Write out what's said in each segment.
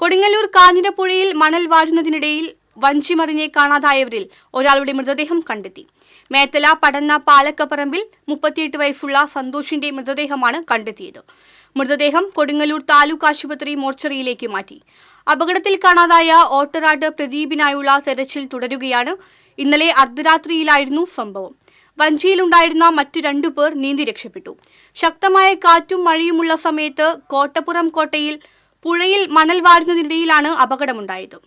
കൊടുങ്ങല്ലൂർ കാഞ്ഞിരപ്പുഴയിൽ മണൽ വാരുന്നതിനിടയിൽ വഞ്ചി മറിഞ്ഞ് കാണാതായവരിൽ ഒരാളുടെ മൃതദേഹം കണ്ടെത്തി. മേത്തല പടന്ന പാലക്കപ്പറമ്പിൽ 38 വയസ്സുള്ള സന്തോഷിന്റെ മൃതദേഹമാണ് കണ്ടെത്തിയത്. മൃതദേഹം കൊടുങ്ങല്ലൂർ താലൂക്ക് ആശുപത്രി മോർച്ചറിയിലേക്ക് മാറ്റി. അപകടത്തിൽ കാണാതായ ഓട്ടറാട്ട് പ്രദീപിനായുള്ള തെരച്ചിൽ തുടരുകയാണ്. ഇന്നലെ അർദ്ധരാത്രിയിലായിരുന്നു സംഭവം. വഞ്ചിയിലുണ്ടായിരുന്ന മറ്റു 2 പേർ നീന്തി രക്ഷപ്പെട്ടു. ശക്തമായ കാറ്റും മഴയുമുള്ള സമയത്ത് കോട്ടപ്പുറം കോട്ടയിൽ പുഴയിൽ മണൽ വാരുന്നതിനിടയിലാണ് അപകടമുണ്ടായത്.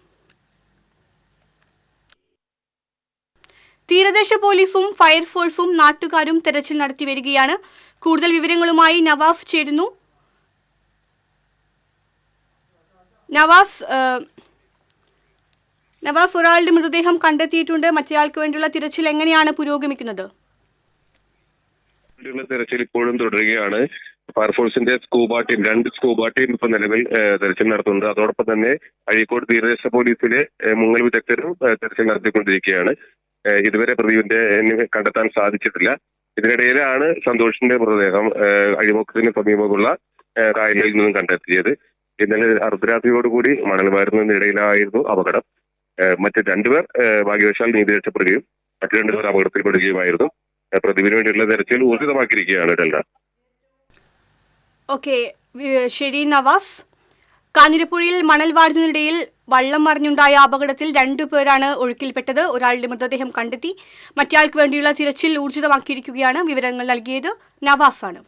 തീരദേശ പോലീസും ഫയർഫോഴ്സും നാട്ടുകാരും തെരച്ചിൽ നടത്തി വരികയാണ്. കൂടുതൽ വിവരങ്ങളുമായി നവാസ് ചേരുന്നു. നവാസ്, ഒരാളുടെ മൃതദേഹം കണ്ടെത്തിയിട്ടുണ്ട്. മറ്റേയാൾക്ക് വേണ്ടിയുള്ള തിരച്ചിൽ എങ്ങനെയാണ് പുരോഗമിക്കുന്നത്? തെരച്ചിൽ ഇപ്പോഴും തുടരുകയാണ്. ഫയർഫോഴ്സിന്റെ സ്കൂബ ടീം 2 സ്കൂബ ടീം ഇപ്പൊ നിലവിൽ തെരച്ചിൽ നടത്തുന്നുണ്ട്. അതോടൊപ്പം തന്നെ അഴീക്കോട് തീരദേശ പോലീസിലെ മുങ്ങൽ വിദഗ്ധരും തെരച്ചിൽ നടത്തിക്കൊണ്ടിരിക്കുകയാണ്. ഇതുവരെ പ്രതിവിന്റെ കണ്ടെത്താൻ സാധിച്ചിട്ടില്ല. ഇതിനിടയിലാണ് സന്തോഷിന്റെ മൃതദേഹം അഴിമുഖത്തിന് സമീപമുള്ള കായലിൽ നിന്നും കണ്ടെത്തിയത്. ഇന്നലെ അർദ്ധരാത്രിയോടുകൂടി മണൽ വാരുന്നതിനിടയിലായിരുന്നു അപകടം. മറ്റ് 2 പേർ ഭാഗ്യവശാൽ നീതി രക്ഷപ്പെടുകയും മറ്റു 2 പേർ അപകടത്തിൽപ്പെടുകയുമായിരുന്നു. പ്രതിവിന് വേണ്ടിയുള്ള തെരച്ചിൽ ഊർജിതമാക്കിയിരിക്കുകയാണ് ഡെൽറ്റ. ഓക്കെ, ശരി നവാസ്. കാഞ്ഞിരപ്പുഴയിൽ മണൽ വാരുന്നതിനിടയിൽ വള്ളം മറിഞ്ഞുണ്ടായ അപകടത്തിൽ 2 പേരാണ് ഒഴുക്കിൽപ്പെട്ടത്. ഒരാളുടെ മൃതദേഹം കണ്ടെത്തി. മറ്റയാൾക്ക് വേണ്ടിയുള്ള തിരച്ചിൽ ഊർജിതമാക്കിയിരിക്കുകയാണ്. വിവരങ്ങൾ നൽകിയത് നവാസാണ്.